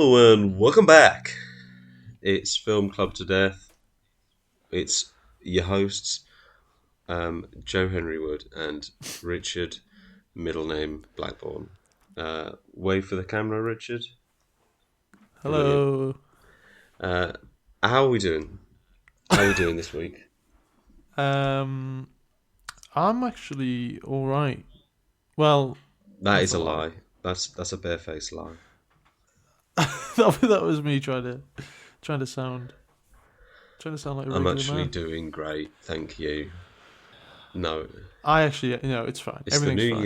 Hello and welcome back. It's Film Club to Death. It's your hosts, Joe Henry Wood and Richard, middle name Blackburn. Wave for the camera, Richard. Hello. How are we doing? How are we doing this week? I'm actually all right. Well, That that's is a lie. That's a barefaced lie. that was me trying to sound like a regular I'm actually man. doing great, thank you. No, I actually, it's fine. it's Everything's the new fine.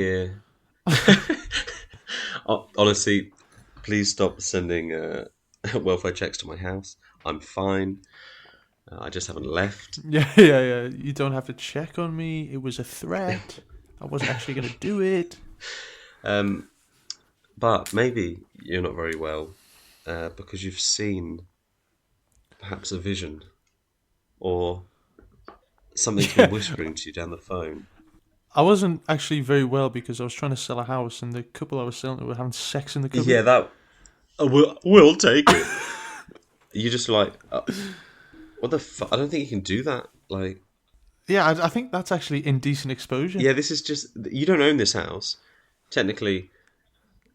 year. Honestly, please stop sending welfare checks to my house. I'm fine. I just haven't left. Yeah. You don't have to check on me. It was a threat. I wasn't actually going to do it. But maybe you're not very well because you've seen perhaps a vision or something's been whispering to you down the phone. I wasn't actually very well because I was trying to sell a house and the couple I was selling to were having sex in the cupboard. Yeah, that we'll take it. You're just like, what the fuck? I don't think you can do that. Like, Yeah, I think that's actually indecent exposure. yeah, this is just you don't own this house. Technically,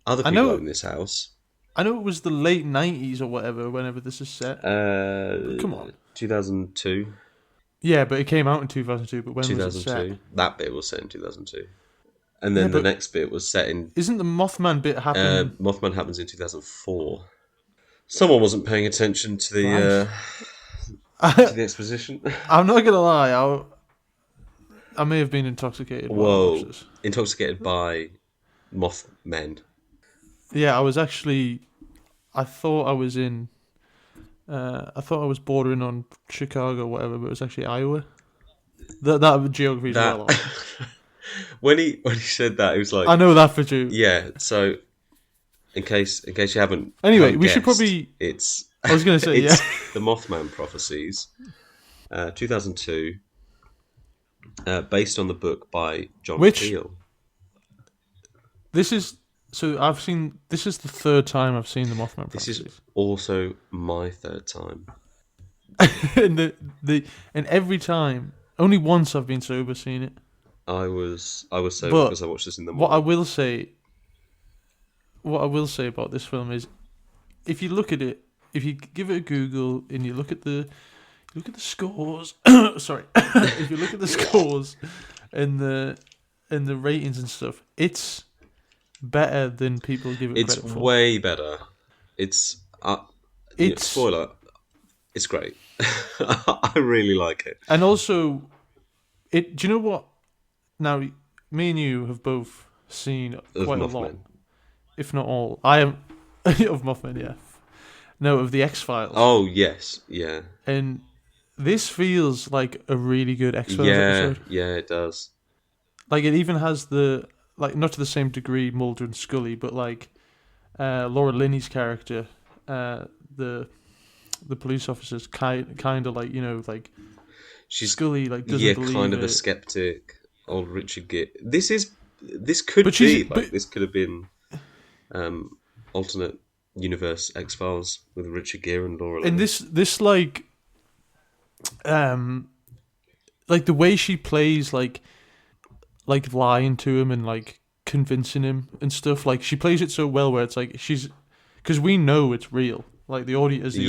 other people own this house. I know it was the late 90s or whatever, whenever this is set. Come on. 2002. Yeah, but it came out in 2002, but when 2002. was it set? That bit was set in 2002. And then the next bit was set in... Isn't the Mothman bit happening? Mothman happens in 2004. Someone wasn't paying attention to the exposition. I'm not going to lie, I may have been intoxicated. Whoa. Intoxicated by Mothmen. Yeah, I was actually... I thought I was bordering on Chicago or whatever, but it was actually Iowa. That geography is well off. When he said that, he was like... I know that for you. Yeah, so in case you haven't... Anyway, we should probably... I was going to say, it's the Mothman Prophecies, 2002, based on the book by John Keel. This is... So this is the third time I've seen the Mothman Prophecies. This is also my third time. and every time, only once I've been sober seeing it. I was sober because I watched this in the morning. What I will say about this film is, if you look at it, if you give it a Google and you look at the scores, sorry, if you look at the scores and the ratings and stuff, it's better than people give it credit for. It's way better. It's spoiler. It's great. I really like it. And also, do you know what? Now, me and you have both seen quite a lot, if not all. I am of Mothman, yeah. No, of the X-Files. Oh yes, yeah. And this feels like a really good X-Files episode. Yeah, it does. Like it even has not to the same degree Mulder and Scully, but like Laura Linney's character, the police officer's kind of like like she's Scully like doesn't believe kind of a skeptic. Old Richard Gere. This could have been alternate universe X-Files with Richard Gere and Laura Linney. And this like the way she plays like lying to him and like convincing him and stuff, like she plays it so well where it's like because we know it's real, like the audience we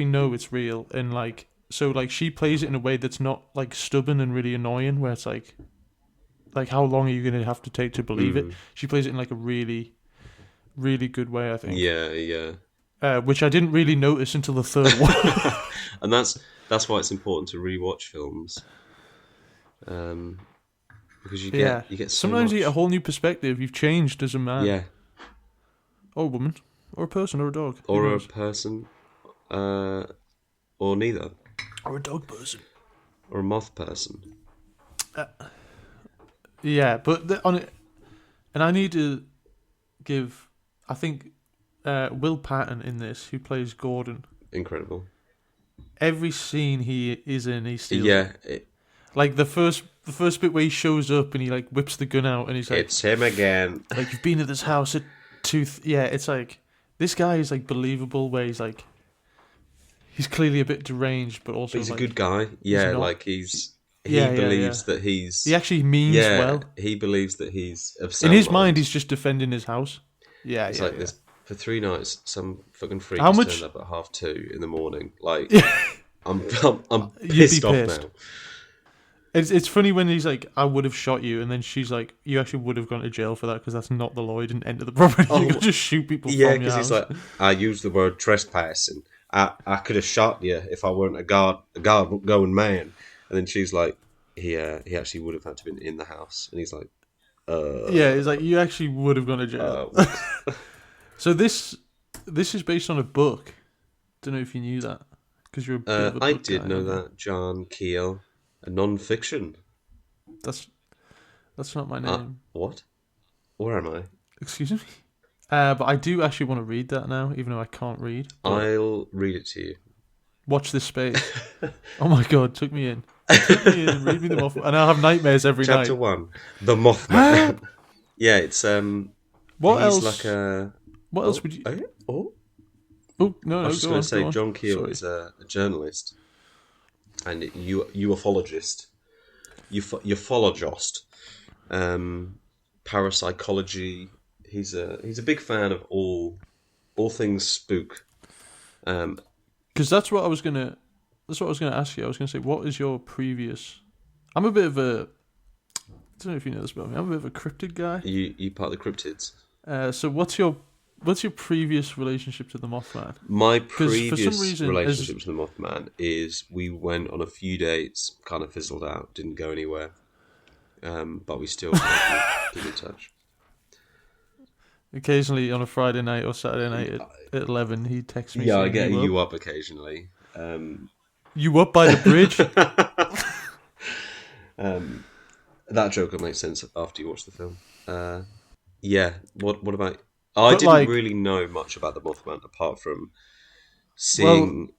know it's real, and like so like she plays it in a way that's not like stubborn and really annoying where it's like how long are you going to have to take to believe it. She plays it in like a really really good way, I think. Which I didn't really notice until the third one. And that's why it's important to rewatch films. Because you get so sometimes much. you get a whole new perspective. You've changed as a man. Yeah. Or a woman. Or a person or a dog. Or a person. Or neither. Or a dog person. Or a moth person. Yeah, but on it, and I need to give, I think, Will Patton in this, who plays Gordon. Incredible. Every scene he is in, he steals. Yeah. Like the first bit where he shows up and he like whips the gun out and he's like, "It's him again." Like, you've been at this house at Yeah, it's like this guy is like believable, where he's clearly a bit deranged, but But also he's a good like guy. he's Yeah, not. like he Yeah, yeah, yeah. believes that He he's actually means yeah, well. he believes that he's of In sound his mind, mind. he's just defending his house. Yeah, It's yeah, like yeah. this for 3 nights. Some fucking freak How has turned much? up at 2:30 in the morning. Like I'm You'd be pissed off pissed. now. It's funny when he's like, "I would have shot you," and then she's like, "You actually would have gone to jail for that because that's not the law. You didn't enter the property. You could Oh just shoot people yeah, from your because he's house." like, I used the word trespassing. I could have shot you if I weren't a God going man. And then she's like, he actually would have had to been in the house. And he's like, Yeah, uh, it's like you actually would have gone to jail. whoops. So this is based on a book. Don't know if you knew that because you're a bit of a I book did guy, know aren't you? that John Keel, a non-fiction. That's that's not my name. What? Where am I? Excuse me. But I do actually want to read that now, even though I can't read. But I'll read it to you. watch this space. Oh my god, took me in. Took me in and read me them off, and I'll have nightmares every Chapter night. 1, The Mothman. Yeah, it's What he's like else? a What else would you? yeah? Oh, Oh no, I was no, just go going on, to say go on. John Keel Sorry. is a journalist and ufologist, ufologist, parapsychology. He's a big fan of all things spook. Um, Because that's what I was gonna. That's what I was gonna ask you. I was gonna say, what is your previous? I'm a bit of a. I don't know if you know this about me. I'm a bit of a cryptid guy. you part of the cryptids. So what's your previous relationship to the Mothman? My Because for some previous reason, as relationship to the Mothman is we went on a few dates, kind of fizzled out, didn't go anywhere. But we still kind of keep in touch. occasionally on a Friday night or Saturday night at 11, he texts me Yeah, I saying, get a "You up? you up occasionally. You up by the bridge?" um, that joke will make sense after you watch the film. Yeah. What about? I But didn't like, really know much about the Mothman apart from well, seeing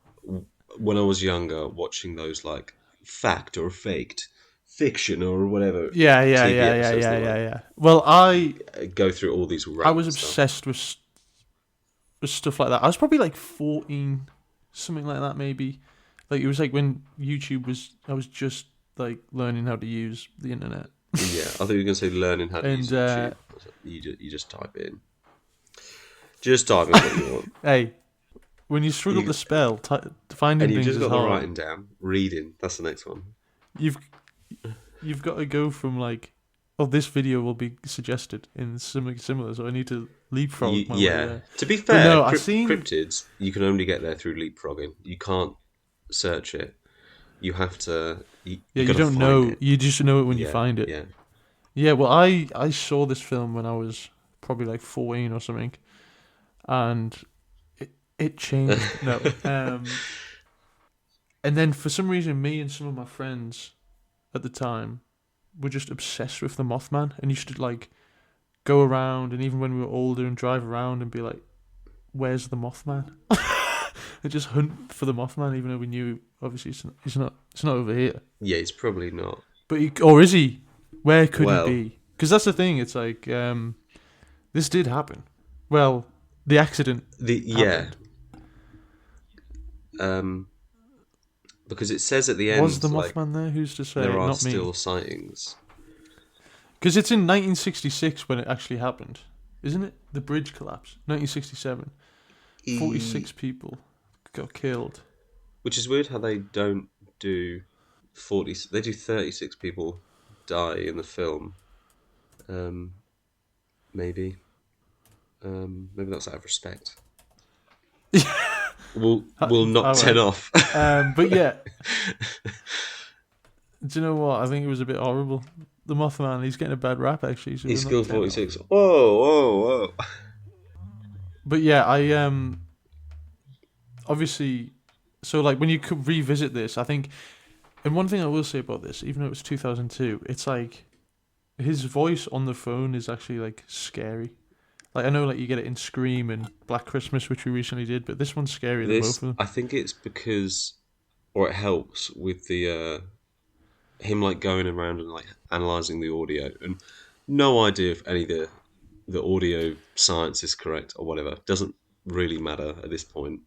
when I was younger, watching those like fact or faked fiction or whatever yeah, yeah, TV yeah, yeah, episodes yeah, they yeah, like yeah. Well, go through all these I was random stuff. obsessed with stuff like that. I was probably like 14, something like that, maybe. Like it was like when YouTube was. I was just like learning how to use the internet, Yeah, I thought you were going to say learning how to use and YouTube. You just type in. Just type in what you want. hey, when you struggle You, to spell, and finding you've things just is got the hard. writing down. Reading, that's the next one. You've you've got to go from like, oh, this video will be suggested in something similar, so I need to leapfrog my way Yeah. there. To be But fair, no, I seen. cryptids, you can only get there through leapfrogging. You can't search it. You have to. Yeah, You you got to don't find know. it. You just know it when you Yeah, find it. yeah. Yeah, well, I saw this film when I was probably like 14 or something, and it changed. No, and then for some reason, me and some of my friends at the time were just obsessed with the Mothman, and used to like go around, and even when we were older, and drive around and be like, "Where's the Mothman?" and just hunt for the Mothman, even though we knew obviously it's not over here. Yeah, it's probably not. But or is he? Where could he Well, be? Because that's the thing. It's like this did happen. Well, the accident yeah. happened. Um, because it says at the Was end, the like, Mothman there? Who's to say? there are Not me. still sightings. Because it's in 1966 when it actually happened, isn't it? The bridge collapse. 1967. 46 people got killed. Which is weird how they don't do 40. They do 36 people die in the film. Um, maybe. Maybe that's out of respect. We'll knock 10 off. But yeah, do you know what? I think it was a bit horrible. The Mothman, he's getting a bad rap actually. So He's we'll knock killed 10 off. 46. Whoa, whoa, whoa. But yeah, I obviously, so like when you could revisit this, I think, and one thing I will say about this, even though it was 2002, it's like his voice on the phone is actually like scary. Like I know, like you get it in Scream and Black Christmas, which we recently did, but this one's scarier than both of them. I think it's because, or it helps with the him like going around and like analyzing the audio, and no idea if any of the the audio science is correct or whatever. Doesn't really matter at this point.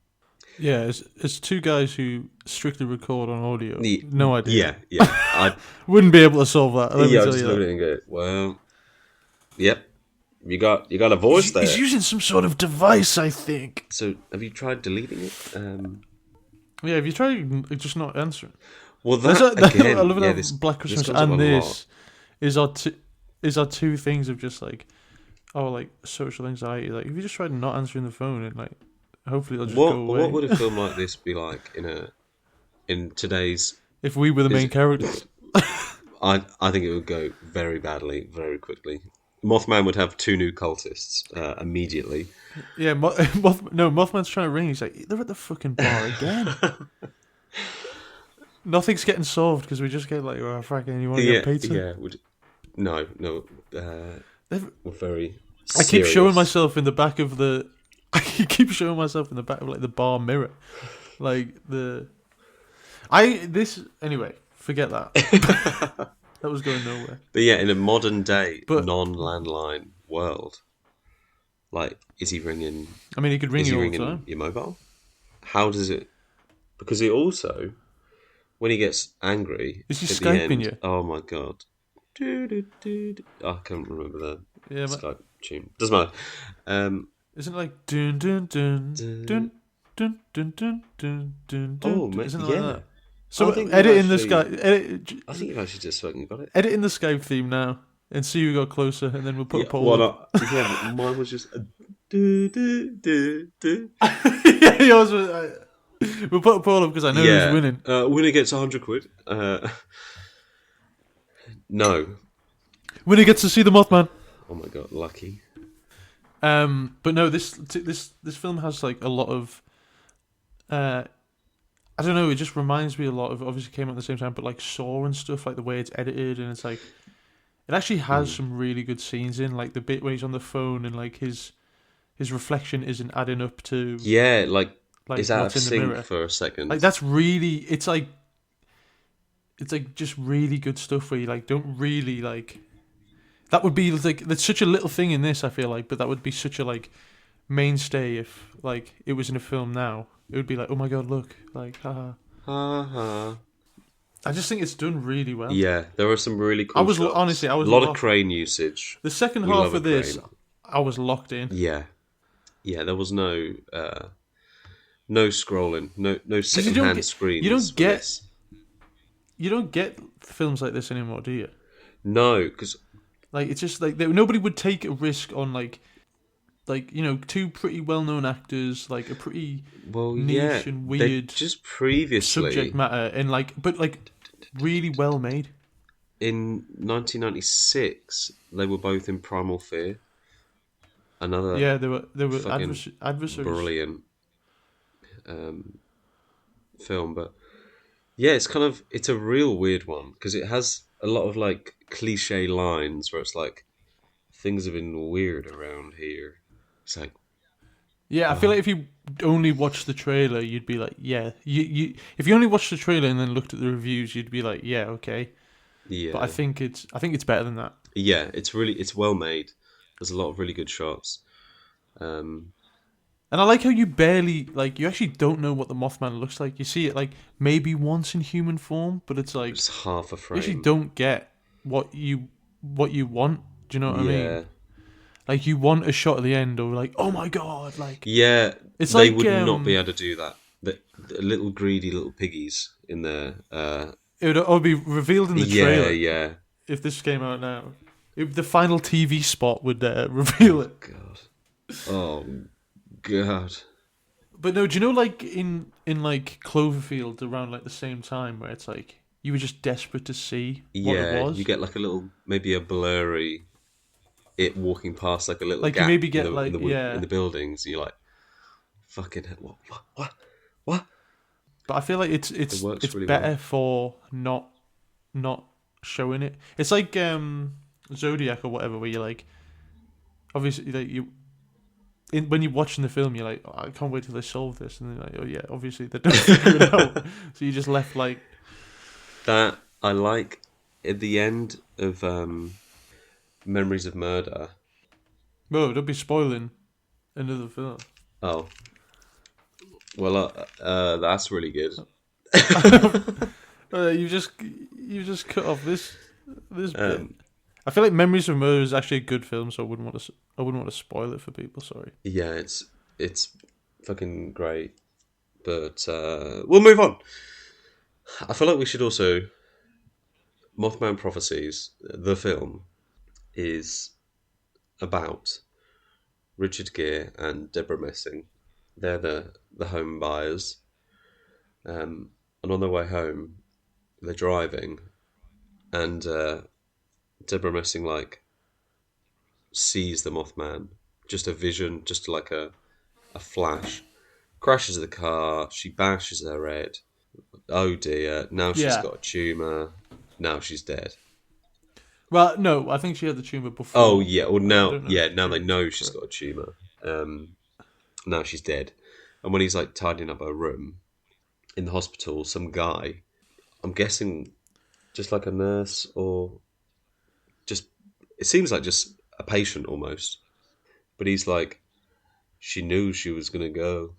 Yeah, it's two guys who strictly record on audio. The, No idea. yeah. I Wouldn't be able to solve that. Let me yeah. I tell just you look at that. it and go, well, yep. You got a voice He's there. using some sort of device, I think. So have you tried deleting it? Yeah, if you try just not answering. Well, There's that I again, love it yeah. how This Black this Christmas comes up a and lot. this is our two things of just like, oh, like social anxiety. Like if you just try not answering the phone and like, hopefully it'll just go What away. would a film like this be like in today's? If we were the Is main characters. I think it would go very badly, very quickly. Mothman would have two new cultists immediately. Yeah, Mothman's trying to ring. He's like, they're at the fucking bar again. Nothing's getting solved because we just get like, oh, fucking, you want to Yeah, get pizza? yeah. No. We're very. I keep showing Serious. myself in the back of the. I keep showing myself in the back of like the bar mirror, like the. Anyway. Forget that. That was going nowhere. But yeah, in a modern day, But non-landline world, like, is he ringing? I mean, he could ring Is he you all the ringing time. your mobile? How does it? Because he also, when he gets angry Is he at the Skyping end, you? oh my god, I can't remember the Yeah, Skype tune. Doesn't matter. isn't it like dun dun dun d- dun dun dun dun dun dun oh, dun? Isn't it yeah. like that? So I think you've edit in the actually- Skype. I think you've actually just fucking got it. Edit in the Skype theme now and see who got closer, and then we'll put Yeah, a poll. well, up. yeah, mine was just do. Yeah, yours was. We'll put a poll up because I know who's winning. Winner gets 100 quid. No. Winner gets to see the Mothman. Oh my god, lucky. But no, this film has like a lot of. I don't know. It just reminds me a lot of. Obviously, came out at the same time, but like Saw and stuff, like the way it's edited, and it's like, it actually has some really good scenes in, like the bit where he's on the phone and like his reflection isn't adding up to Yeah, like it's out what's of in the sync mirror. for a second. Like that's really. It's like just really good stuff where you like don't really like. That would be like that's such a little thing in this. I feel like, but that would be such a like mainstay if like it was in a film now. It would be like, oh my god, look, like, haha. Uh-huh. I just think it's done really well. Yeah, there are some really cool. I was shots. honestly, I was a lot of locked. crane usage. The second We half love a of this, crane. I was locked in. Yeah, there was no scrolling, no you second-hand get- screens. you don't for get- this. You don't get films like this anymore, do you? No, because Like it's just like nobody would take a risk on like two pretty well-known actors, like a pretty niche and they weird just previously subject matter, and but really well made. in 1996 they were both in Primal Fear. Another Yeah, they were fucking adversaries. brilliant film, but yeah, it's a real weird one because it has a lot of like cliche lines where it's like things have been weird around here. It's like Yeah, I feel like if you only watched the trailer, you'd be like, yeah. You if you only watched the trailer and then looked at the reviews, you'd be like, yeah, okay. yeah, But I think it's better than that. yeah, it's well made. There's a lot of really good shots. And I like how you barely you actually don't know what the Mothman looks like. You see it like maybe once in human form, but it's like It's half a you frame. actually don't get what you want. Do you know what I Yeah, mean? Like you want a shot at the end, or like, oh my god, like yeah. It's They like, would not be able to do that. The little greedy little piggies in there. it would be revealed in the Yeah, trailer yeah. if this came out now. The final TV spot would reveal it. God. Oh God. But no, do you know like in like Cloverfield around like the same time where it's like you were just desperate to see what it Yeah, was? you get like a little, maybe a blurry, it walking past like a little Like, you gap maybe get, in the, like, yeah. in the buildings. And you're like, fucking hell, what? But I feel like it's It works it's really better well. for not showing it. It's like Zodiac or whatever, where you're like, obviously like when you're watching the film, you're like, oh, I can't wait till they solve this, and then like, oh yeah, obviously they don't figure it out. So you just left like That I like at the end of Memories of Murder. Whoa, don't be spoiling another film. Oh, well, that's really good. You just cut off this bit. um, I feel like Memories of Murder is actually a good film, so I wouldn't want to spoil it for people. Sorry. yeah, it's fucking great. But we'll move on. I feel like we should also Mothman Prophecies, the film, is about Richard Gere and Deborah Messing. They're the home buyers, and on their way home, they're driving, and Deborah Messing like sees the Mothman, just a vision, just like a flash. Crashes the car. She bashes her head. Oh dear! Now she's Yeah. got a tumor. Now she's dead. Well, no, I think she had the tumor Oh before. yeah. Well I now, don't know if yeah. the Now they tumor took know she's her. got a tumor. Now she's dead. And when he's like tidying up her room in the hospital, some guy, I'm guessing, just like a nurse or just, it seems like just a patient almost. But he's like, she knew she was gonna go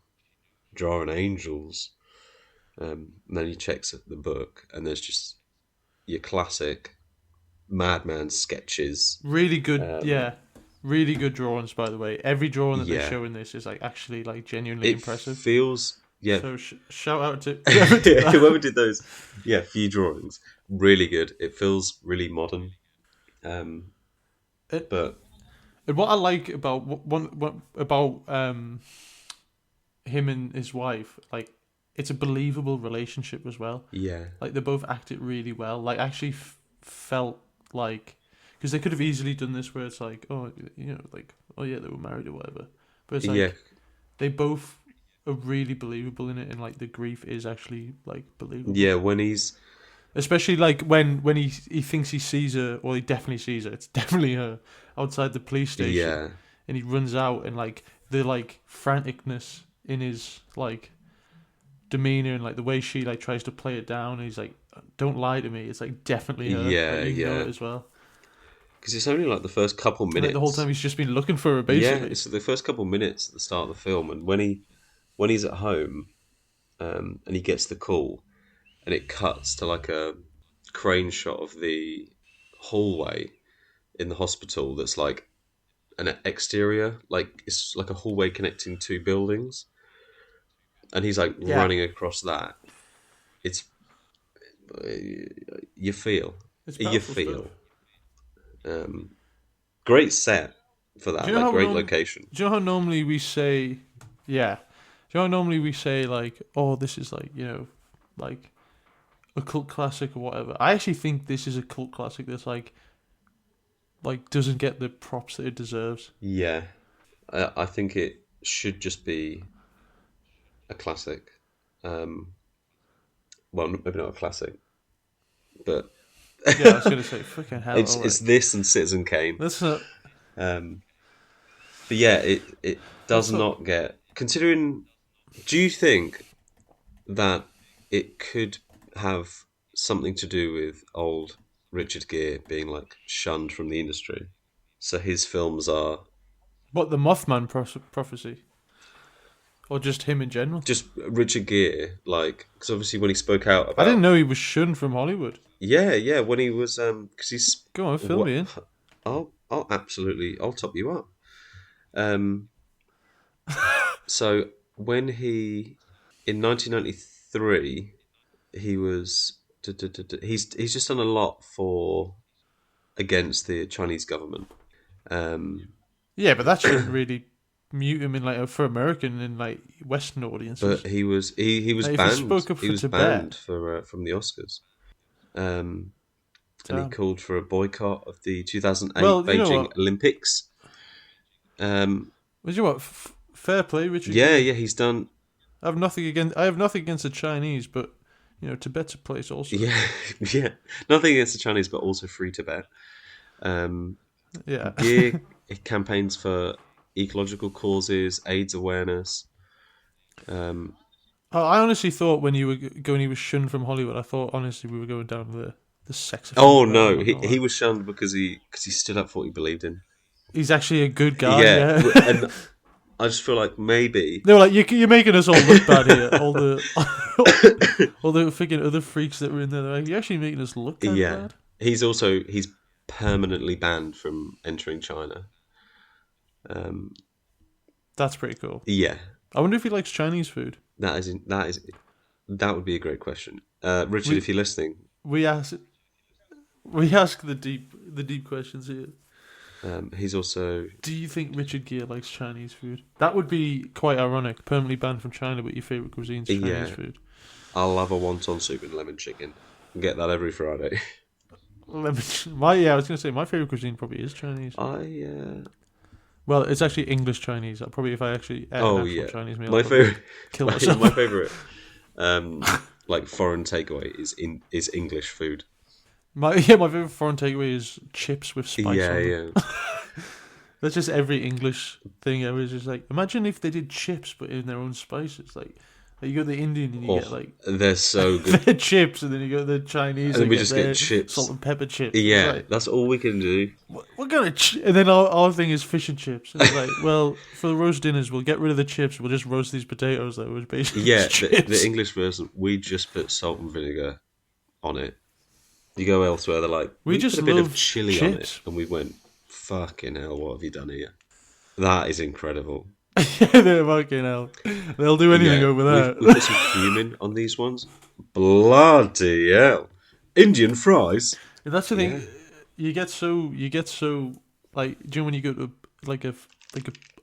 drawing angels. And then he checks the book, and there's just your classic madman sketches. Really good, Um, yeah. Really good drawings, by the way. Every drawing that they yeah, show in this is like actually like genuinely it impressive. feels, yeah. So shout out to whoever did Whoever that. did those, yeah, few drawings, really good. It feels really modern. Um, It, but and what I like about what about him and his wife, like it's a believable relationship as well. yeah, Like they both act it really well. Like actually felt like because they could have easily done this where it's like like oh yeah they were married or whatever, but it's yeah, like they both are really believable in it and like the grief is actually like believable. yeah. When he's, Especially like when he thinks he sees her or he definitely sees her. It's definitely her outside the police station, yeah, and he runs out and like the like franticness in his like demeanor and like the way she like tries to play it down. And he's like, "Don't lie to me." It's like definitely her. Like yeah, you know it yeah. as well. Because it's only like the first couple And like the whole time minutes. he's just been looking for her Yeah, basically. it's the first couple minutes at the start of the film, and when he's at home, and he gets the call, and it cuts to like a crane shot of the hallway in the hospital that's like an exterior, like it's like a hallway connecting two buildings, and he's like Yeah, running across that. It's you feel, it's you powerful stuff. feel. Um, Great set for Do that, you know like how great location. Do you know how normally we say, yeah? Do you know how normally we say like, oh, this is like like a cult classic or whatever. I actually think this is a cult classic that's like doesn't get the props that it deserves. Yeah, I think it should just be a classic. Um, well, maybe not a classic, but Yeah, I was gonna say fucking hell. All it's right, this and Citizen Kane. let's not Um, but yeah, it does let's not. not get considering. Do you think that it could have something to do with old Richard Gere being like shunned from the industry? So his films are What the Mothman prophecy or just him in general? just Richard Gere, like because obviously when he spoke out I didn't about, know he was shunned from Hollywood. yeah, yeah, when he was because he's Go on, fill what me in. I'll absolutely I'll top you up. Um, so when he in 1993 he was he's just done a lot for against the Chinese government. Um, Yeah, but that shouldn't really mute him in like for American and like Western audiences. but he was Like if he banned. spoke up He for was banned Tibet, for from the Oscars. Um, and he damn. called for a boycott of the 2008 Well, you know Beijing what? Olympics. Um, Well, you know what? Fair play, Richard yeah, Gere. yeah, he's done. I have nothing against the Chinese, but Tibet's a place also. Yeah, yeah, nothing against the Chinese, but also free Tibet. Um, Yeah. Gear campaigns for ecological causes, AIDS awareness. Um, I honestly thought when you were going, he was shunned from Hollywood. I thought honestly we were going down the sex offender oh route. I'm no, not gonna he lie. was shunned because he stood up for what he believed in. He's actually a good guy. Yeah, Yeah. and I just feel like maybe. They were like, you're making us all look bad here. All the all the freaking other freaks that were in there. They're like, you're actually making us look kind of Yeah, bad. he's permanently banned from entering China. That's pretty cool. Yeah, I wonder if he likes Chinese food. that would be a great question, Richard. We If you're listening, we ask we ask the deep questions here. he's also Do you think Richard Gere likes Chinese food? That would be quite ironic. Permanently banned from China, but your favorite cuisine's Chinese yeah. food. I'll have a wonton soup and lemon chicken. Get that every Friday. I was gonna say my favorite cuisine probably is Chinese. Well, it's actually English Chinese. If I actually ate an actual Chinese meal, my I'd probably favorite kill myself. my favorite like foreign takeaway is English food. My favorite foreign takeaway is chips with spice Yeah, on them. yeah. That's just every English thing ever. Is just like, imagine if they did chips but in their own spices. Like you go to the Indian and you get like they're so good. their chips, and then you go to the Chinese And and we get just their get chips. salt and pepper chips. Yeah, It's like, that's all we can do. what kind of and then our thing is fish and chips. And it's like, well, for the roast dinners, we'll get rid of the chips. We'll just roast these potatoes that was basically Yeah, just chips. the English version, we just put salt and vinegar on it. You go elsewhere, they're like, We we just put a bit of love chili on it. chips. And we went, fucking hell, what have you done here? That is incredible. Yeah, they're fucking hell. They'll do anything over that. We put some cumin on these ones. Bloody hell. Indian fries. That's the thing. Yeah. You get so like. Do you know when you go to like a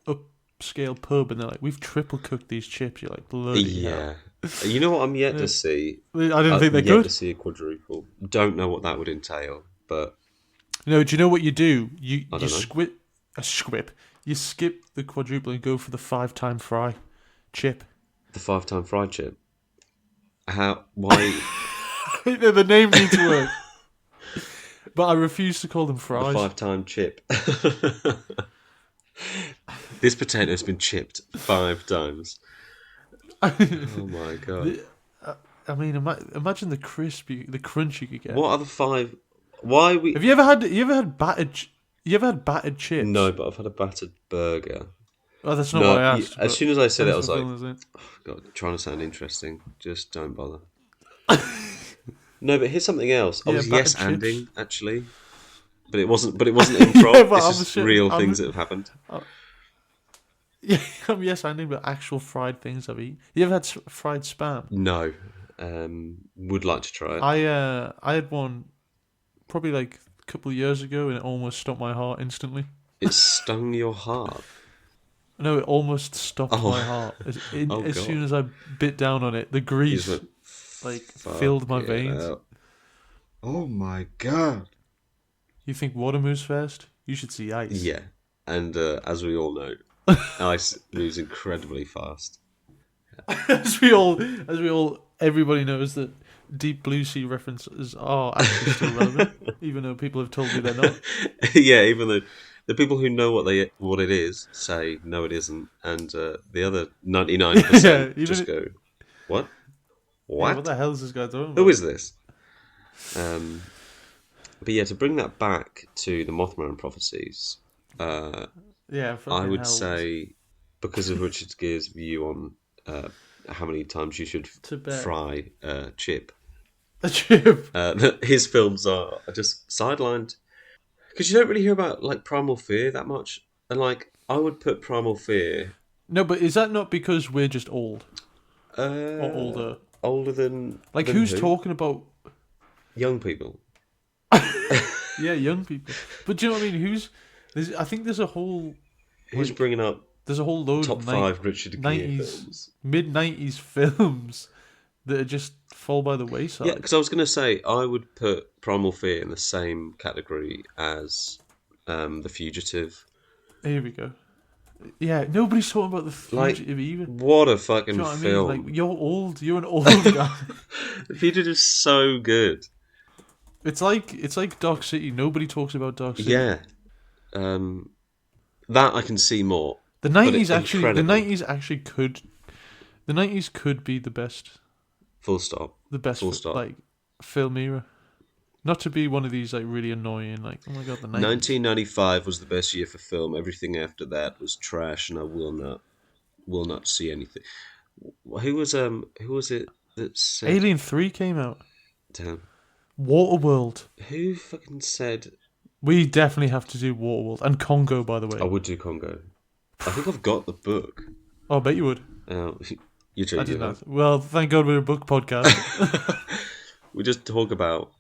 upscale pub and they're like, we've triple cooked these chips. You're like, bloody hell. Yeah. You know what I'm yet to see? I didn't think they I'm yet could. to see a quadruple. Don't know what that would entail, but No, do you know what you do? You I don't know. You skip the quadruple and go for the 5-time fry chip. The 5-time fried chip. Why? The name needs work. But I refuse to call them The fries. 5-time chip. This potato's been chipped 5 times. Oh my god! I mean, imagine the crunch you could get. What are the 5? Why we? Have you ever had battered? You ever had battered chips? No, but I've had a battered burger. Oh, that's not No, what I asked. as soon as I said it, I was like, like, oh, God, trying to sound interesting. Just don't bother. No, but here's something else. I was battered yes chips. anding actually, but it wasn't improv. Yeah, but it's just real things that have happened. yeah, I'm yes anding, but actual fried things I've eaten. You ever had fried spam? No, would like to try it. I had one probably like a couple of years ago, and it almost stopped my heart instantly. It stung your heart. No, it almost stopped Oh. my heart Oh, as God. soon as I bit down on it. The You grease just went, like filled my "Fucking veins. hell." Oh my god! You think water moves fast? You should see ice. Yeah, and as we all know, ice moves incredibly fast. as we all, everybody knows that Deep Blue Sea references are actually still relevant, even though people have told me they're not. Yeah, even though the people who know what it is say no, it isn't, and the other 99% Yeah, just go, "What? Yeah, What? what the hell is this guy talking about? Who is this?" But yeah, to bring that back to the Mothman Prophecies, Yeah, I would hell. say because of Richard Gere's view on how many times you should To bet. fry chip, A chip. his films are just sidelined because you don't really hear about like Primal Fear that much, and like I would put Primal Fear No, but is that not because we're just old or older? older than Like, than who's who? talking about? Young people. Yeah, young people. But do you know what I mean? I think there's a whole Who's bringing up load top of 5 Richard Gere 90s, films? mid-90s films that are just fall by the wayside. Yeah, because I was going to say I would put Primal Fear in the same category as The Fugitive. Here we go. Yeah, nobody's talking about The Fugitive even. What a Do fucking you know what film! I mean? Like, you're old. You're an old guy. The Fugitive is so good. It's like Dark City. Nobody talks about Dark City. Yeah, that I can see more. The But 90s it's actually. incredible. The 90s actually could. The 90s could be the best. Full stop. The best. Full stop. Like film era. Not to be one of these like really annoying, like, oh my god, the 90s. 1995 was the best year for film. Everything after that was trash, and I will not see anything. Who was it that said? Alien 3 came out. Damn, Waterworld. who fucking said? We definitely have to do Waterworld. And Congo, by the I way. would do Congo. I think I've got the book. Oh, I bet you would. Uh, you I do didn't that. know. Well, thank God we're a book podcast. We just talk about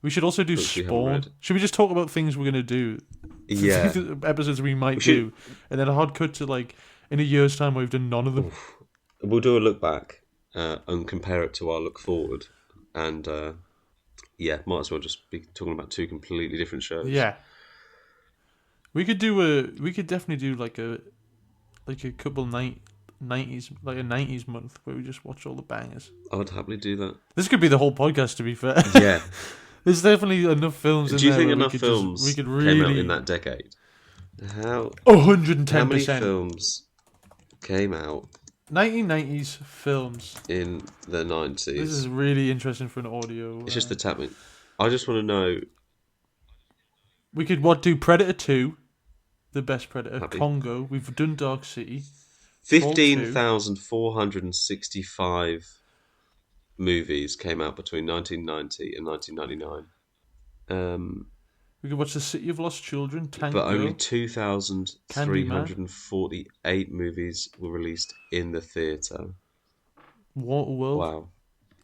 We should also do books we haven't Spawn. read. Should we just talk about things we're going to do? Yeah, Episodes we might we should. do. And then a hard cut to like, in a year's time, we've done none of them. Oof. We'll do a look back and compare it to our look forward, and yeah, might as well just be talking about two completely different shows. Yeah. We could definitely do like a couple 90s, like a 90s month where we just watch all the bangers. I would happily do that. This could be the whole podcast, to be fair. Yeah. There's definitely enough films in Do you there think where enough films we could came out really in that decade? How 110%. how many films came out 1990s films. in the This 90s? is really interesting for an audio. It's just the tapping. I just want to know. We could do Predator 2, the best Predator. Happy. Congo. We've done Dark City. 15,465 movies came out between 1990 and 1999. We could watch The City of Lost Children, Tango. But only 2,348 movies were released in the theatre. Waterworld. Wow.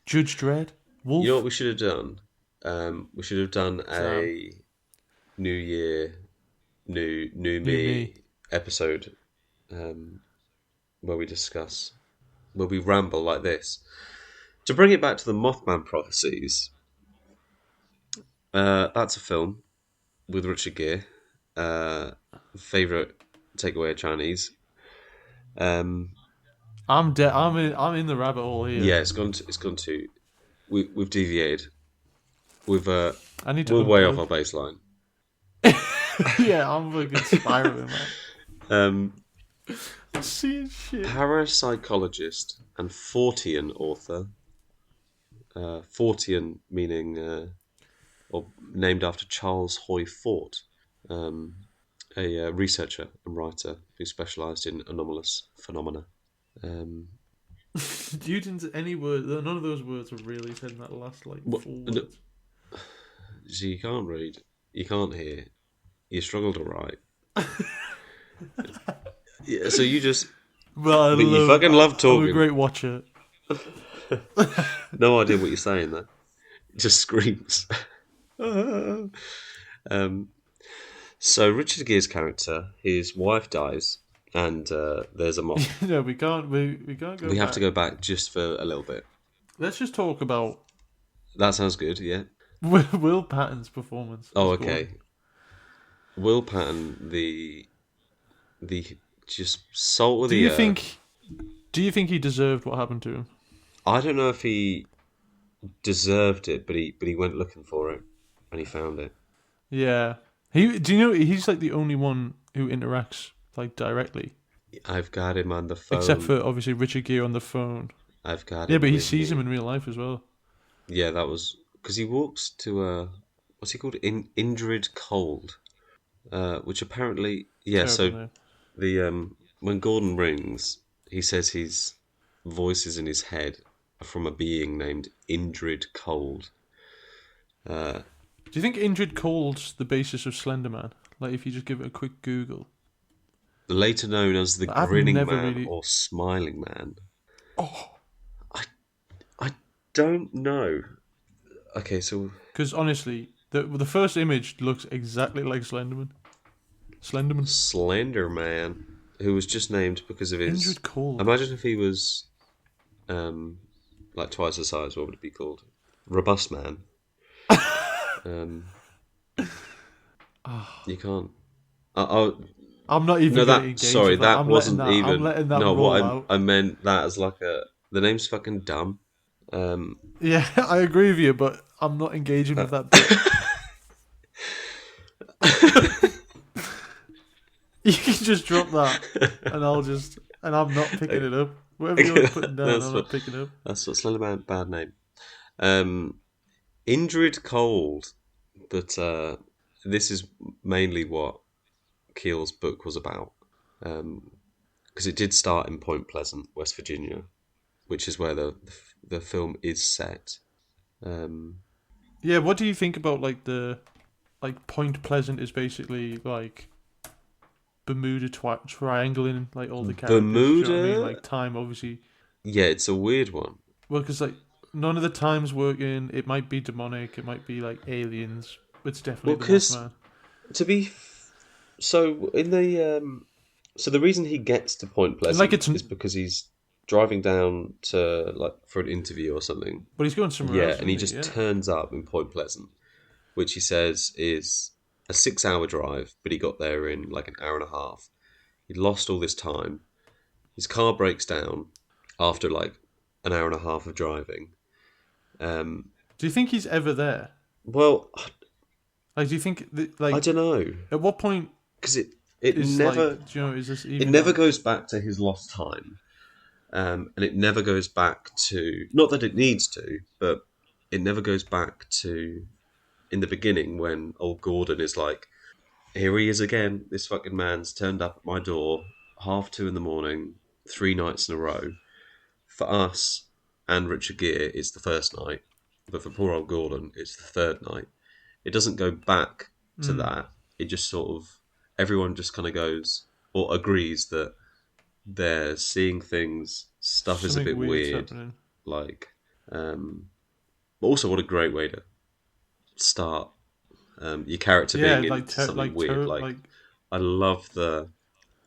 Judge Dredd. Wolf. You know what we should have done? We should have done a New Year, New Me episode where we ramble like this. To bring it back to the Mothman Prophecies, that's a film with Richard Gere. Favorite takeaway of Chinese. I'm in the rabbit hole here. Yeah, it's gone to. We've deviated. I need to We're way unplug. off our baseline. Yeah, I'm fucking spiraling, man. Um, Seeing shit. Parapsychologist and Fortean author. Fortean meaning or named after Charles Hoy Fort, a researcher and writer who specialised in anomalous phenomena. You didn't any word. None of those words were really said in that last four words. So you can't read, you can't hear, you struggle to write. Yeah, so you just. But you fucking love talking. I'm a great watcher. No idea what you're saying there. Just screams. So Richard Gere's character, his wife dies, and there's a moth. No, we can't. We can't go. We have to go back just for a little bit. Let's just talk about That sounds good. Yeah. Will Patton's performance. Oh, okay. Will Patton, the just salt of the earth. Do you think he deserved what happened to him? I don't know if he deserved it, but he went looking for it, and he found it. Yeah. Do you know he's like the only one who interacts like directly, I've got him on the phone. except for obviously Richard Gere on the phone. I've got him. Yeah, but he with sees me. him in real life as well. Yeah, that was because he walks to what's he called? Indrid Cold, which apparently So Terrible name. the when Gordon rings, he says his voices in his head are from a being named Indrid Cold. Do you think Indrid Cold's the basis of Slender Man? Like, if you just give it a quick Google. Later known as the I've Grinning never Man really- or Smiling Man. Oh. I don't know. Okay, so Because honestly, the first image looks exactly like Slenderman. Slender Man, who was just named because of his. Indrid Cold. Imagine if he was, like twice the size. What would it be called? Robust Man. You can't. I'm not even No, getting that engaged sorry, with that I'm wasn't letting that, even. I'm letting that No, roll what out. I meant that as like a. The name's fucking dumb. Yeah, I agree with you, but I'm not engaging with that bit. You can just drop that, and I'm not picking it up. Whatever you're putting down, I'm not picking up. That's what Slenderman. Bad name. Indrid Cold but this is mainly what Keel's book was about. Because it did start in Point Pleasant, West Virginia, which is where the film is set. Um, Yeah, what do you think about like the like Point Pleasant is basically like Bermuda triangling like all the characters. Do you know what I mean? Bermuda, Like time, obviously. yeah, it's a weird one. Well, because like none of the times working. It might be demonic. It might be like aliens. It's definitely Well, the because Mothman. to be so in the so the reason he gets to Point And like Pleasant it's, is because he's driving down to like for an interview or something. but he's going somewhere Yeah, else, and he isn't he? just Yeah. turns up in Point Pleasant, which he says is a 6 hour drive, but he got there in like an hour and a half. He lost all this time. His car breaks down after like an hour and a half of driving. Um, Do you think he's ever there? well, Like, do you think I like don't know at what point because it is like, never do you know, is this it even never like? goes back to his lost time, and it never goes back to not that it needs to, but it never goes back to in the beginning when old Gordon is like, here he is again. This fucking man's turned up at my door 2:30 in the morning, 3 nights in a row. For us and Richard Gere, it's the first night, but for poor old Gordon, it's the third night. It doesn't go back to Mm, that. It just sort of everyone just kind of goes or agrees that they're seeing things. Stuff is a something bit weird's weird. happening. Like, but also what a great way to start your character Yeah, being in something weird. Like, like I love the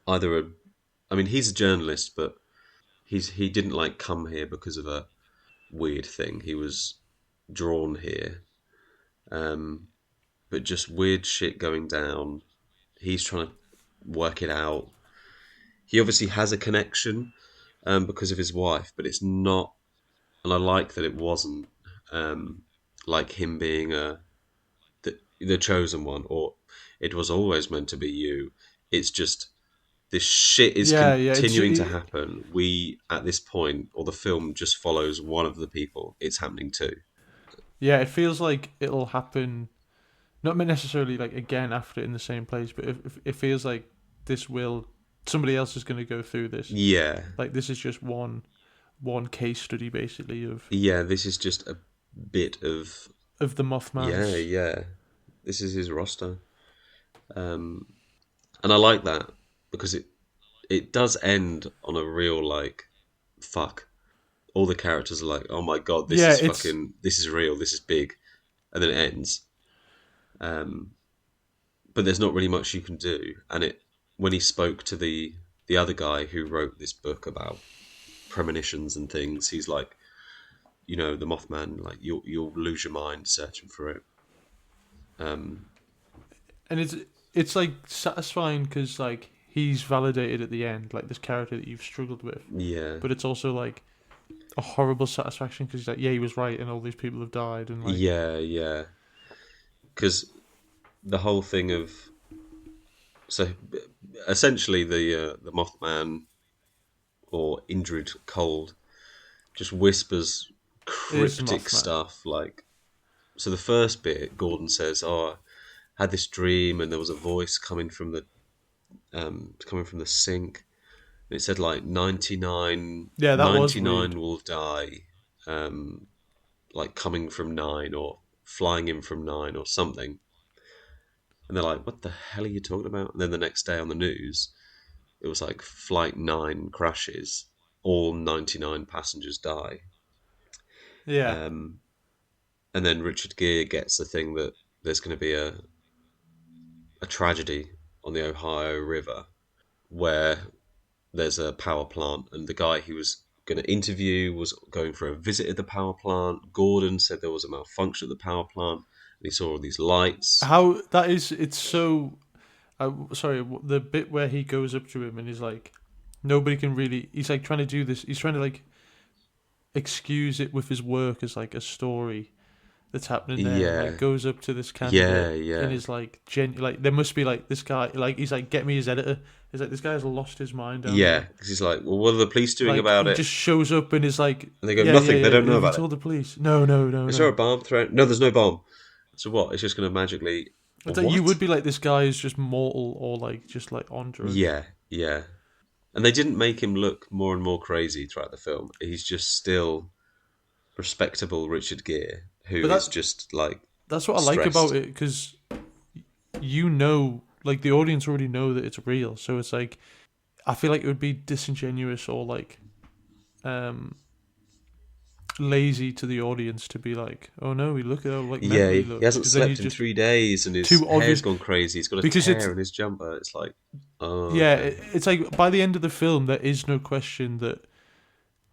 either a. I mean, he's a journalist, but he didn't like come here because of a weird thing. He was drawn here, um, but just weird shit going down. He's trying to work it out. He obviously has a connection because of his wife, but it's not. And I like that it wasn't um, like him being the chosen one, or it was always meant to be you. It's just this shit is yeah, yeah. continuing to happen. We at this point, or the film just follows one of the people it's happening to. Yeah, it feels like it'll happen. Not necessarily like again after in the same place, but if it feels like this will somebody else is going to go through this. Yeah, Like this is just one case study basically yeah. This is just a bit of of the yeah, Mothman's. yeah. This is his roster, um, and I like that because it does end on a real like fuck. All the characters are like, oh my god, this Yeah, is it's fucking, this is real, this is big, and then it ends. Um, but there's not really much you can do. And it when he spoke to the other guy who wrote this book about premonitions and things, he's like, the Mothman, like you'll lose your mind searching for it. Um, and it's like satisfying because like he's validated at the end, like this character that you've struggled with, yeah, but it's also like a horrible satisfaction because he's like, yeah, he was right, and all these people have died, and like, yeah, yeah. Because the whole thing of so essentially the Mothman or Indrid Cold just whispers it is the cryptic Mothman. stuff like so the first bit Gordon says, oh, I had this dream and there was a voice coming from the sink and it said like Yeah, that was 99 weird. will die, um, like coming from 9 or flying in from 9 or something, and they're like, what the hell are you talking about? And then the next day on the news it was like flight 9 crashes, all 99 passengers die. Yeah, um, and then Richard Gere gets the thing that there's going to be a tragedy on the Ohio River where there's a power plant, and the guy he was going to interview was going for a visit at the power plant. Gordon said there was a malfunction at the power plant, and he saw all these lights. how that is. It's so. Sorry, the bit where he goes up to him and he's like, nobody can really. He's like trying to do this. He's trying to like excuse it with his work as like a story that's happening there, and like Yeah, goes up to this yeah, candidate and yeah, is like, like there must be like this guy. Like he's like, get me his editor. He's like, this guy has lost his mind down yeah. there. Because he's like, well, what are the police doing Like about he it? just shows up and is like, And they go, yeah, yeah, nothing. They don't yeah. know Have you about it. told the police? No, no, no, Is there a no. bomb threat? No, there's no bomb. So what? It's just going to magically It's like you what? would be like, this guy is just mortal or like just like on drugs. Yeah, yeah. And they didn't make him look more and more crazy throughout the film. He's just still respectable Richard Gere, who But is just like that's what I like about stressed. it, because like the audience already know that it's real. So it's like, I feel like it would be disingenuous or like um lazy to the audience to be like, oh no, he look at how like Yeah, mental he he looks, hasn't because then you slept in just 3 days and his too hair's obvious. gone crazy. He's got a Because tear in his jumper. It's like, oh, yeah, okay. it's like by the end of the film there is no question that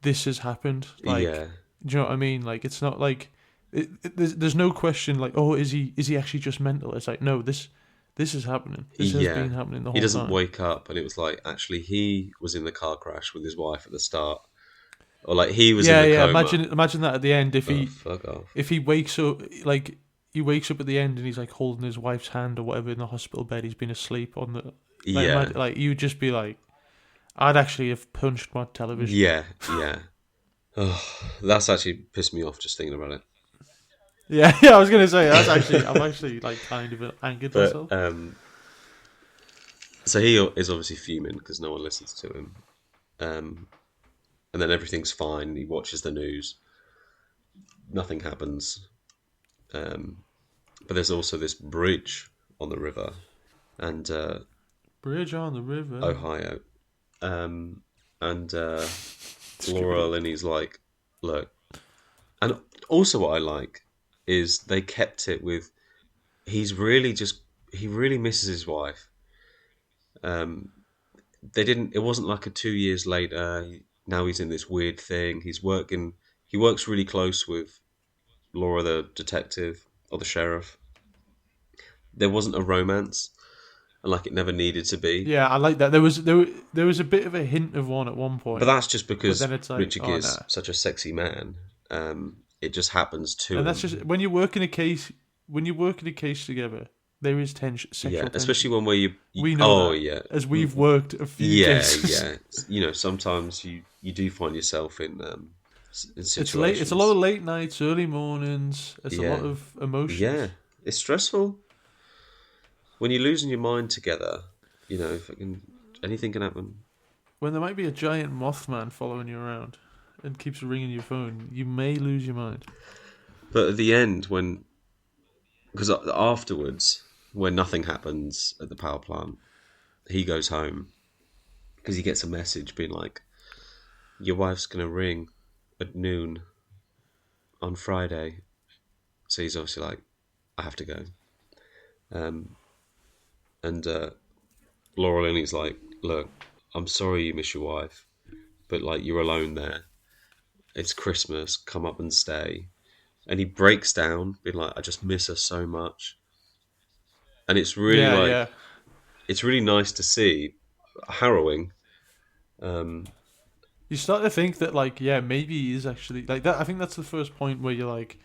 this has happened. Like, Yeah, do you know what I mean? Like, it's not like there's no question like, oh, is he actually just mental? It's like, no, this is happening. This has yeah. been happening the He whole doesn't time. wake up, and it was like actually he was in the car crash with his wife at the start, or like he was in Yeah, the yeah. coma. Imagine that at the end. If Oh, he fuck off. if he wakes up, like he wakes up at the end and he's like holding his wife's hand or whatever in the hospital bed. He's been asleep on the like. Yeah, Imagine, like you'd just be like, I'd actually have punched my television. yeah, yeah. Oh, that's actually pissed me off just thinking about it. Yeah, yeah. I was gonna say that's actually I'm actually like kind of angered But myself. so he is obviously fuming because no one listens to him. Um, and then everything's fine. He watches the news. Nothing happens. Um, but there's also this bridge on the river and Bridge on the river. Ohio. Um, and Laura Scooby-Doo. Linney's like, look. And also, what I like is they kept it with he really misses his wife. Um, they didn't. It wasn't like a 2 years later. Now he's in this weird thing. He's working. He works really close with Laura, the detective or the sheriff. There wasn't a romance, and like it never needed to be. Yeah, I like that. There was a bit of a hint of one at one But point, that's just but because then it's like, Richard oh Gere's no. such a sexy man. It just happens to And that's him. just when you work in a case. When you work in a case together, there is Yeah, sexual especially tension. when where you We know oh that yeah, as we've worked a few yeah, cases. yeah. Sometimes you do find yourself in It's late. It's a lot situations. of late nights, early mornings. It's a lot Yeah, of emotions. yeah. It's stressful when you're losing your mind together. Fucking anything can happen. When there might be a giant Mothman following you around and keeps ringing your phone, you may lose your mind. But at the end, because afterwards, when nothing happens at the power plant, he goes home because he gets a message being like, "Your wife's gonna ring at noon on Friday." So he's obviously like, "I have to go." Um, and Laura Linney's like, "Look, I'm sorry you miss your wife, but like you're alone there. It's Christmas. Come up and stay." And he breaks down, being like, "I just miss her so much." And it's really Yeah, like yeah. it's really nice to see, harrowing. Um, You start to think that, like, yeah, maybe he is actually like that. I think that's the first point where you're like,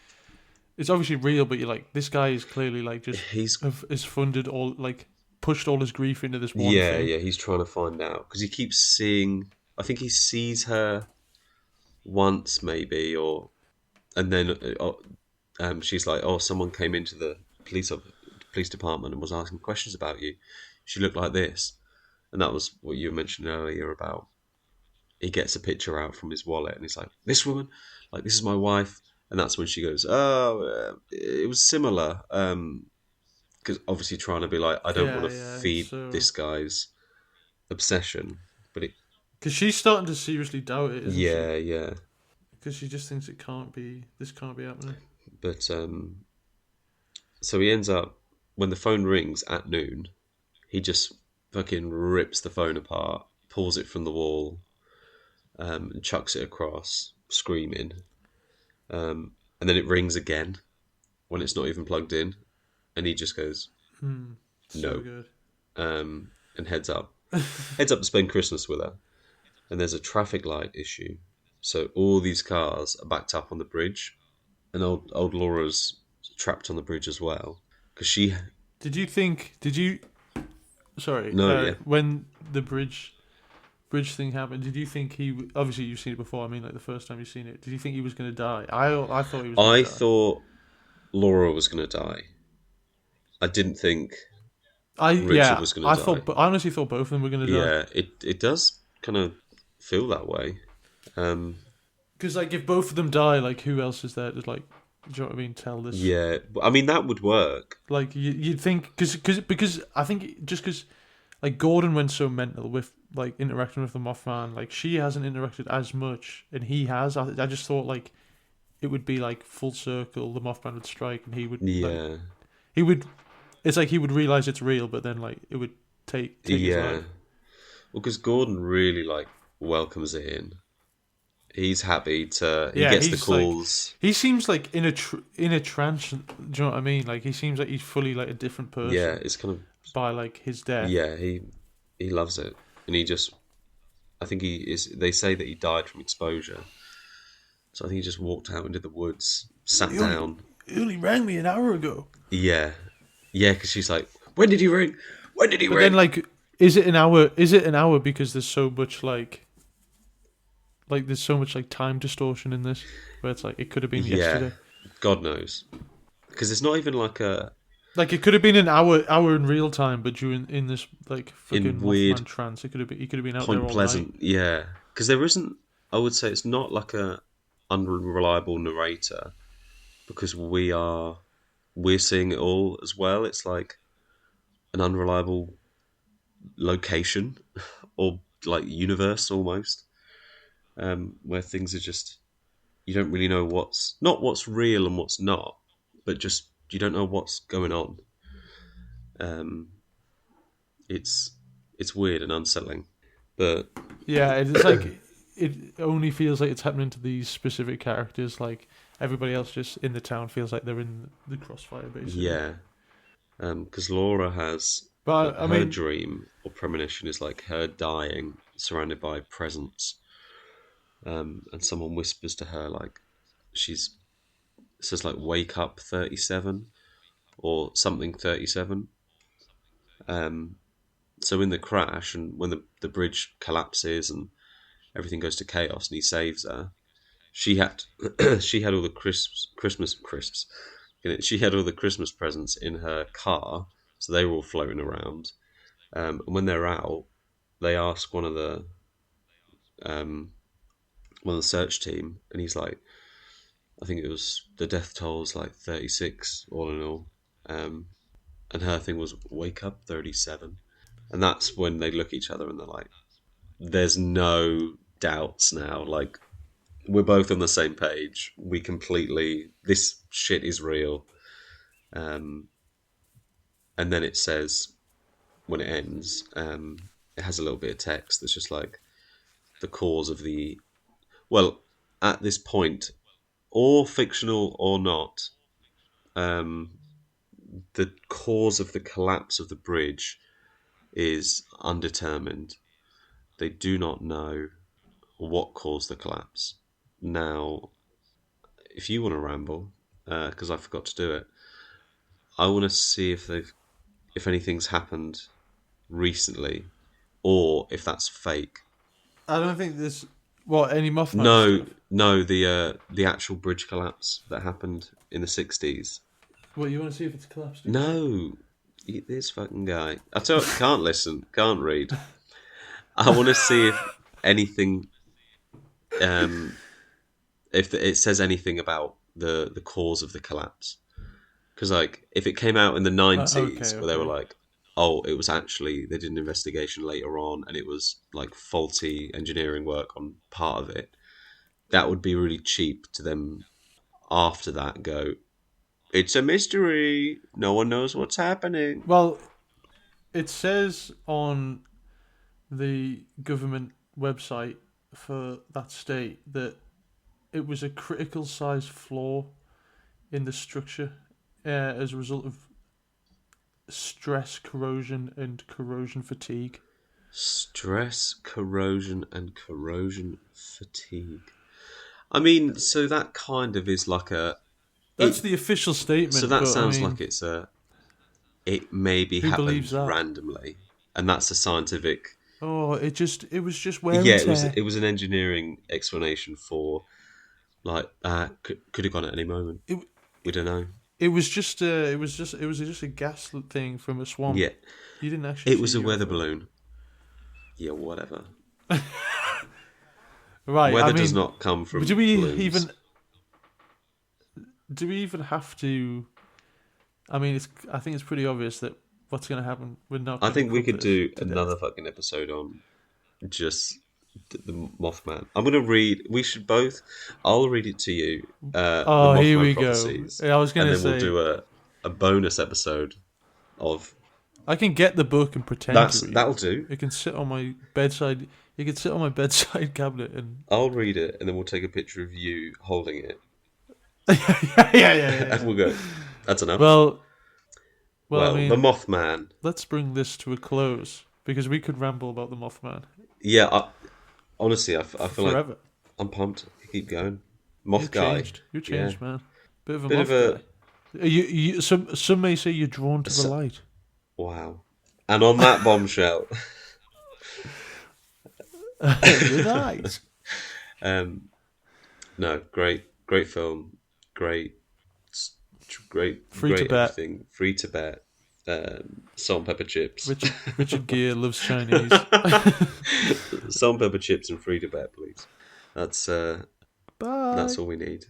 it's obviously real, but you're like, this guy is clearly like just he's is funded all like pushed all his grief into this one yeah, thing. yeah, he's trying to find out because he keeps seeing. I think he sees her once, maybe, or and then she's like, "Oh, someone came into the police department and was asking questions about you. She looked like this," and that was what you mentioned earlier about. He gets a picture out from his wallet and he's like, "This woman, like this is my wife," and that's when she goes, "Oh, it was similar." Because obviously trying to be like, I don't want Yeah, to yeah. feed So this guy's obsession, but it, because she's starting to seriously doubt it, isn't she? yeah, yeah, Because she just thinks it can't be. This can't be happening. but so he ends up when the phone rings at noon, he just fucking rips the phone apart, pulls it from the wall, and chucks it across, screaming, and then it rings again when it's not even plugged in, and he just goes So no, good. and heads up to spend Christmas with her. And there's a traffic light issue, so all these cars are backed up on the bridge, and old Laura's trapped on the bridge as well because she Did you think? Did you? Sorry. no yeah When the bridge thing happened, did you think he? Obviously, you've seen it before. I mean, like the first time you've seen it, did you think he was going to die? I thought he was going I to die. thought Laura was going to die. I didn't think Richard was going to die. I honestly thought both of them were gonna die. Yeah, it does kind of feel that way. Um, Because like if both of them die, like who else is there to like, do you know what I mean? Tell this. yeah, I mean that would work. Like you'd think because I think just because like Gordon went so mental with like interacting with the Mothman, like she hasn't interacted as much, and he has. I just thought like it would be like full circle. The Mothman would strike, and Yeah, he would. It's like he would realize it's real, but then like it would take his yeah. life. Well, because Gordon really like welcomes it in. He's happy to. He Yeah, gets the he's like calls. he seems like in a trance. Do you know what I mean? Like he seems like he's fully like a different Yeah, person it's kind of by like his death. yeah. He loves it, and he just. I think he is. They say that he died from exposure, so I think he just walked out into the woods, sat down. He only rang me an hour ago. Yeah, yeah, because she's like, "When did he ring? When did he But then ring?" like, is it an hour? Is it an hour because there's so much like there's so much like time distortion in this where it's like it could have been Yeah, yesterday. God knows, because it's not even like a Like it could have been an hour in real time, but during in this like in fucking weird Mothman trance, he could have been out there Point all night. Pleasant. Yeah, because there isn't. I would say it's not like a unreliable narrator because we're seeing it all as well. It's like an unreliable location or like universe almost, where things are just you don't really know what's not what's real and what's not, but just you don't know what's going on. Um, it's it's weird and unsettling, but Yeah, it's like it only feels like it's happening to these specific characters. Like everybody else just in the town feels like they're in the crossfire, basically. yeah, because Laura has But I her mean, dream or premonition is like her dying, surrounded by presents, and someone whispers to her like she's says like "wake up 37" or something 37. Um, so in the crash and when the bridge collapses and everything goes to chaos and he saves her, she had she had all the Christmas crisps. She had all the Christmas presents in her car, so they were all floating around. And when they're out, they ask um, one of the search team, and he's like, I think it was the death toll's like 36 all in all, um, and her thing was wake up 37, and that's when they look at each other and they're like, there's no doubts now. Like we're both on the same page. We completely this shit is real. Um, and then it says when it ends, it has a little bit of text that's just like the cause of the well at this point, or fictional or not, um, the cause of the collapse of the bridge is undetermined. They do not know what caused the collapse. Now, if you want to ramble, because I forgot to do it, I want to see if anything's happened recently, or if that's fake. I don't think there's any Mothman No, stuff. no, the actual bridge collapse that happened in the 60s. What you want to see if it's collapsed again? No, this fucking guy. I tell you, can't listen, can't read. I want to see if anything, um, if it says anything about the cause of the collapse. Because like, if it came out in the Okay, 90s, where they were okay. like, oh, it was actually they did an investigation later on, and it was like faulty engineering work on part of it. That would be really cheap to them after that go. It's a mystery. No one knows what's happening. Well, it says on the government website for that state that it was a critical size flaw in the structure as a result of stress, corrosion, and corrosion fatigue. Stress, corrosion, and corrosion fatigue. I mean, so that kind of is like a That's it. the official So statement, that but I sounds mean, like it's a it maybe who believes happened that? randomly, and that's a scientific. Oh, it was just wear Yeah, and it tear. was an engineering explanation for like could have gone at any moment. It We don't know. it was just a gas thing from a swamp. Yeah, You didn't actually it see was a a weather UFO. balloon. Yeah, whatever. Right. I Weather does mean, not come do from we balloons. even do we even have to? I mean, it's I think it's pretty obvious that what's going to happen. We're not I going to think we cook could this do to another death. fucking episode on just the Mothman. I'm gonna read. We should both. I'll read it to you. The Oh, here Mothman we go. Prophecies, I was and going to then we'll say do a bonus episode of I can get the book and pretend to that's read that'll it. do. It can sit on my bedside. It can sit on my bedside cabinet and I'll read it, and then we'll take a picture of you holding it, and yeah. we'll go. That's enough. Well, I Well, the mean, Mothman. let's bring this to a close because we could ramble about the Mothman Yeah, honestly, I feel like forever. I'm pumped. Keep going. You're Moth guy. changed. You're Yeah, changed, man. Bit of a bit of moth a guy. Some may say you're drawn to the s- light. wow. And on that bombshell, Good night. um, no, great film, great, Free to great bet. everything. Free to bet. Salt and pepper chips, Richard Gere loves Chinese. salt and pepper chips, and free to bet, please. That's Bye. all we need.